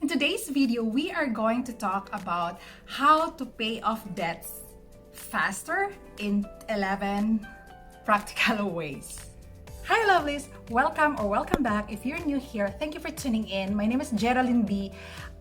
In today's video, we are going to talk about how to pay off debts faster in 11 practical ways. Hi lovelies! Welcome back. If you're new here, thank you for tuning in. My name is Geraldine B.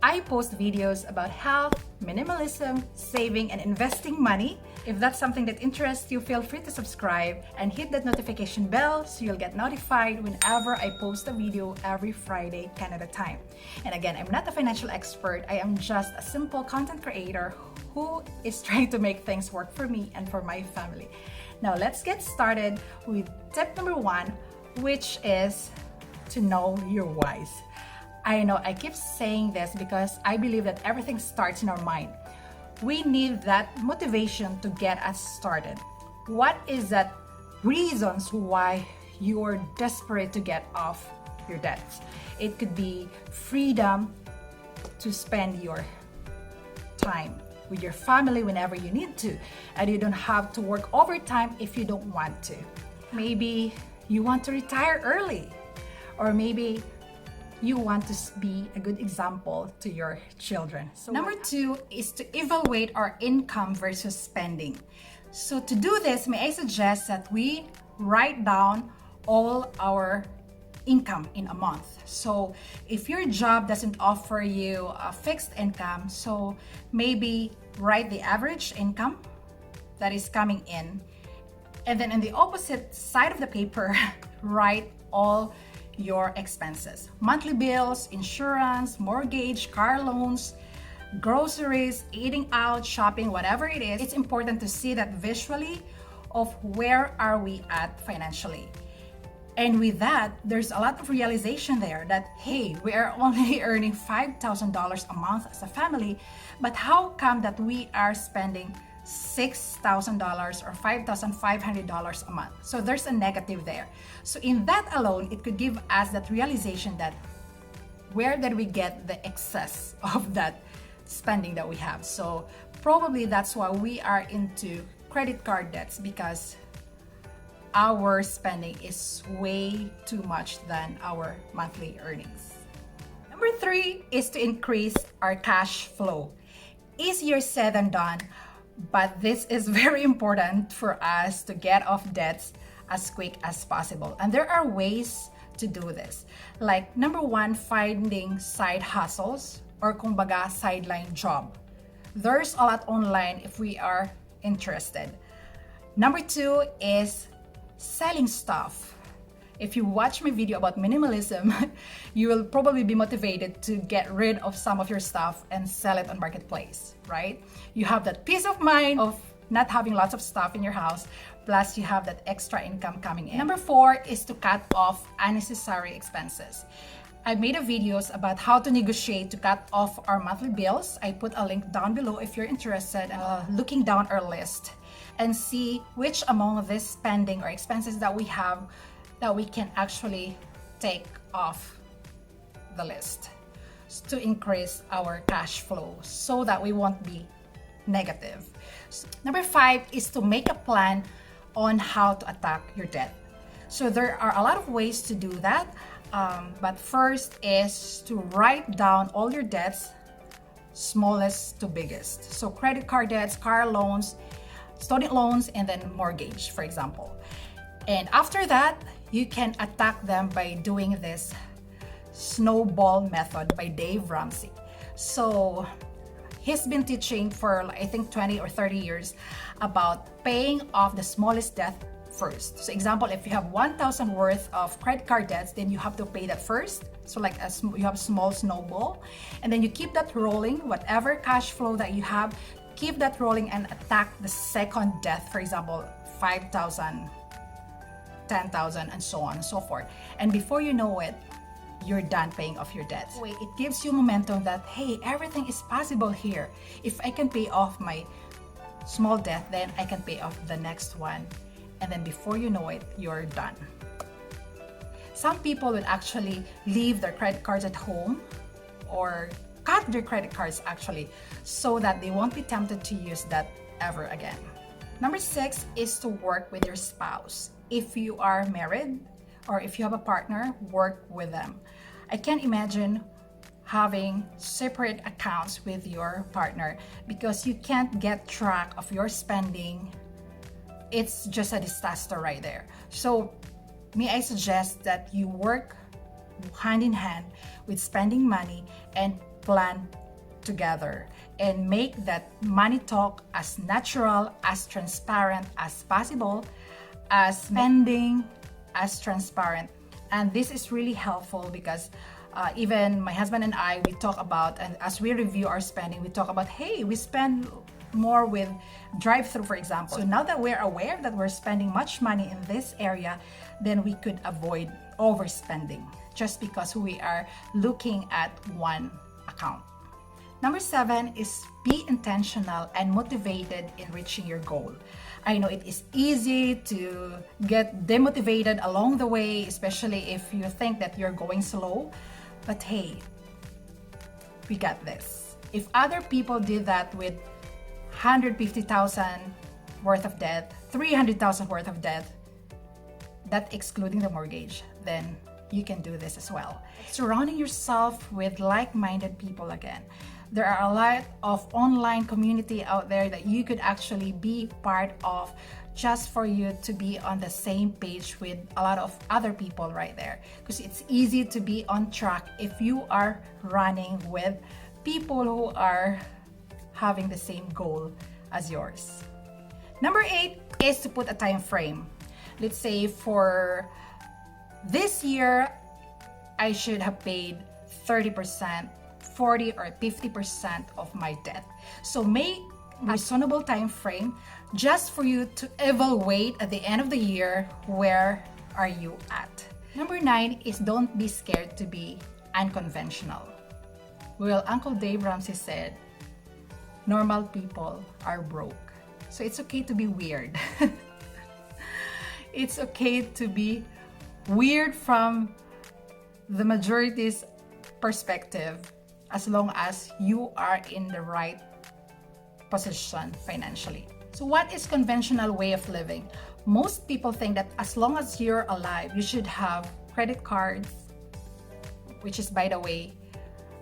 I post videos about health, minimalism, saving, and investing money. If that's something that interests you, feel free to subscribe and hit that notification bell so you'll get notified whenever I post a video every Friday, Canada time. And again, I'm not a financial expert. I am just a simple content creator who is trying to make things work for me and for my family. Now let's get started with tip number 1, which is to know your whys. I know I keep saying this because I believe that everything starts in our mind. We need that motivation to get us started. What is that reasons why you're desperate to get off your debts? It could be freedom to spend your time with your family whenever you need to, and you don't have to work overtime if you don't want to. Maybe you want to retire early, or maybe you want to be a good example to your children. So number 2 is to evaluate our income versus spending. So to do this, may I suggest that we write down all our income in a month. So if your job doesn't offer you a fixed income, so maybe write the average income that is coming in, and then in the opposite side of the paper write all your expenses: monthly bills, insurance, mortgage, car loans, groceries, eating out, shopping, whatever it is. It's important to see that visually of where are we at financially. And with that, there's a lot of realization there that, hey, we are only earning $5,000 a month as a family, but how come that we are spending $6,000 or $5,500 a month? So there's a negative there. So in that alone, it could give us that realization that where did we get the excess of that spending that we have? So probably that's why we are into credit card debts, because our spending is way too much than our monthly earnings. Number 3 is to increase our cash flow. Easier said than done, but this is very important for us to get off debts as quick as possible. And there are ways to do this. Like number 1, finding side hustles, or kumbaga sideline job. There's a lot online if we are interested. Number 2 is selling stuff. If you watch my video about minimalism, you will probably be motivated to get rid of some of your stuff and sell it on marketplace, right? You have that peace of mind of not having lots of stuff in your house, plus you have that extra income coming in. Number 4 is to cut off unnecessary expenses. I made a videos about how to negotiate to cut off our monthly bills. I put a link down below if you're interested in looking down our list and see which among this spending or expenses that we have that we can actually take off the list to increase our cash flow so that we won't be negative. Number 5 is to make a plan on how to attack your debt. So there are a lot of ways to do that, but first is to write down all your debts, smallest to biggest. So credit card debts, car loans, student loans, and then mortgage, for example. And after that, you can attack them by doing this snowball method by Dave Ramsey. So he's been teaching for I think 20 or 30 years about paying off the smallest debt first. So example, if you have 1,000 worth of credit card debts, then you have to pay that first. So like you have a small snowball, and then you keep that rolling. Whatever cash flow that you have, keep that rolling and attack the second debt. For example, 5,000, 10,000, and so on and so forth. And before you know it, you're done paying off your debts. It gives you momentum that, hey, everything is possible here. If I can pay off my small debt, then I can pay off the next one. And then before you know it, you're done. Some people would actually leave their credit cards at home or cut their credit cards actually, so that they won't be tempted to use that ever again. Number 6 is to work with your spouse. If you are married or if you have a partner, work with them. I can't imagine having separate accounts with your partner, because you can't get track of your spending. It's just a disaster right there. So may I suggest that you work hand in hand with spending money and plan together and make that money talk as natural, as transparent as possible, as spending as transparent. And this is really helpful because even my husband and I, we talk about, and as we review our spending, we talk about, hey, we spend more with drive-through, for example. So now that we're aware that we're spending much money in this area, then we could avoid overspending just because we are looking at one account. Number 7 is be intentional and motivated in reaching your goal. I know it is easy to get demotivated along the way, especially if you think that you're going slow. But hey, we got this. If other people did that with 150,000 worth of debt, 300,000 worth of debt, that excluding the mortgage, then you can do this as well. Surrounding yourself with like-minded people again. There are a lot of online community out there that you could actually be part of just for you to be on the same page with a lot of other people right there. Because it's easy to be on track if you are running with people who are having the same goal as yours. Number 8 is to put a time frame. Let's say for this year, I should have paid 30%, 40 or 50% of my debt. So make a reasonable time frame just for you to evaluate at the end of the year, where are you at? Number 9 is don't be scared to be unconventional. Well, Uncle Dave Ramsey said, normal people are broke. So it's okay to be weird. It's okay to be weird from the majority's perspective, as long as you are in the right position financially. So what is conventional way of living? Most people think that as long as you're alive, you should have credit cards, which is, by the way,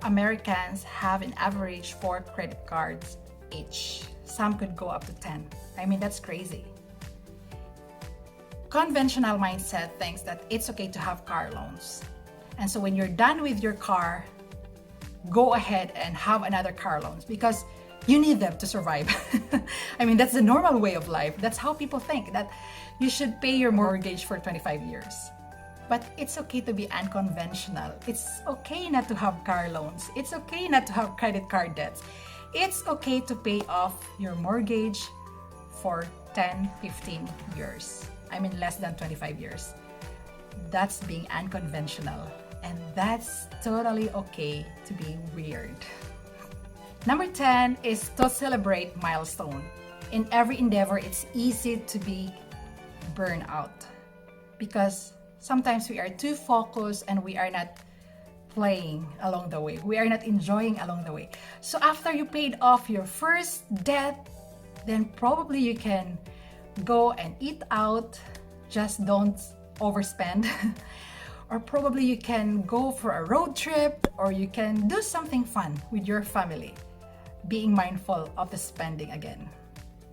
Americans have an average 4 credit cards each. Some could go up to 10. I mean, that's crazy. Conventional mindset thinks that it's okay to have car loans. And so when you're done with your car, go ahead and have another car loans because you need them to survive. I mean, that's the normal way of life. That's how people think, that you should pay your mortgage for 25 years. But it's okay to be unconventional. It's okay not to have car loans. It's okay not to have credit card debts. It's okay to pay off your mortgage for 10, 15 years. I mean, less than 25 years. That's being unconventional. And that's totally okay to be weird. Number 10 is to celebrate milestone. In every endeavor, it's easy to be burned out because sometimes we are too focused and we are not playing along the way. We are not enjoying along the way. So after you paid off your first debt, then probably you can go and eat out. Just don't overspend. Or probably you can go for a road trip, or you can do something fun with your family, being mindful of the spending again.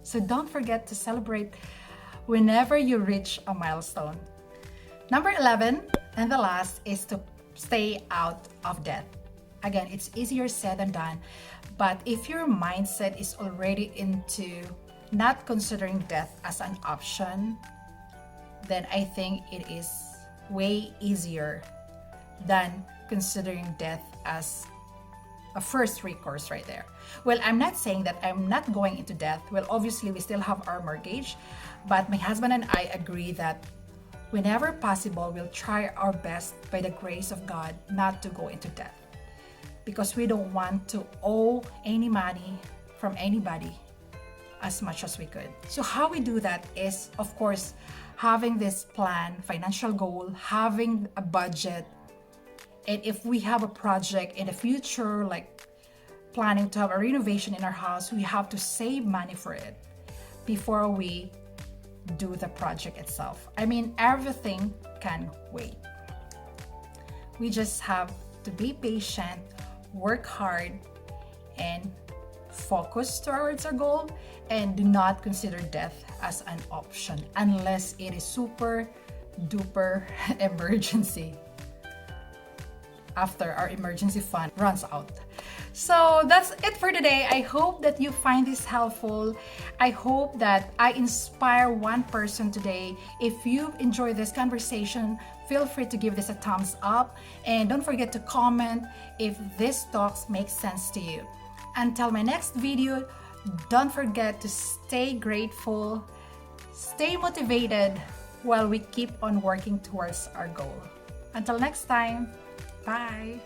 So don't forget to celebrate whenever you reach a milestone. Number 11, and the last, is to stay out of debt. Again, it's easier said than done, but if your mindset is already into not considering debt as an option, then I think it is way easier than considering death as a first recourse right there. Well, I'm not saying that I'm not going into debt. Well, obviously we still have our mortgage, but my husband and I agree that whenever possible, we'll try our best by the grace of God not to go into debt, because we don't want to owe any money from anybody as much as we could. So how we do that is, of course, having this plan, financial goal, having a budget. And if we have a project in the future, like planning to have a renovation in our house, we have to save money for it before we do the project itself. I mean, everything can wait. We just have to be patient, work hard and focus towards our goal, and do not consider death as an option unless it is super duper emergency after our emergency fund runs out. So that's it for today. I hope that you find this helpful. I hope that I inspire one person today. If you enjoyed this conversation, feel free to give this a thumbs up, and don't forget to comment if this talks make sense to you. Until my next video, don't forget to stay grateful, stay motivated while we keep on working towards our goal. Until next time, bye.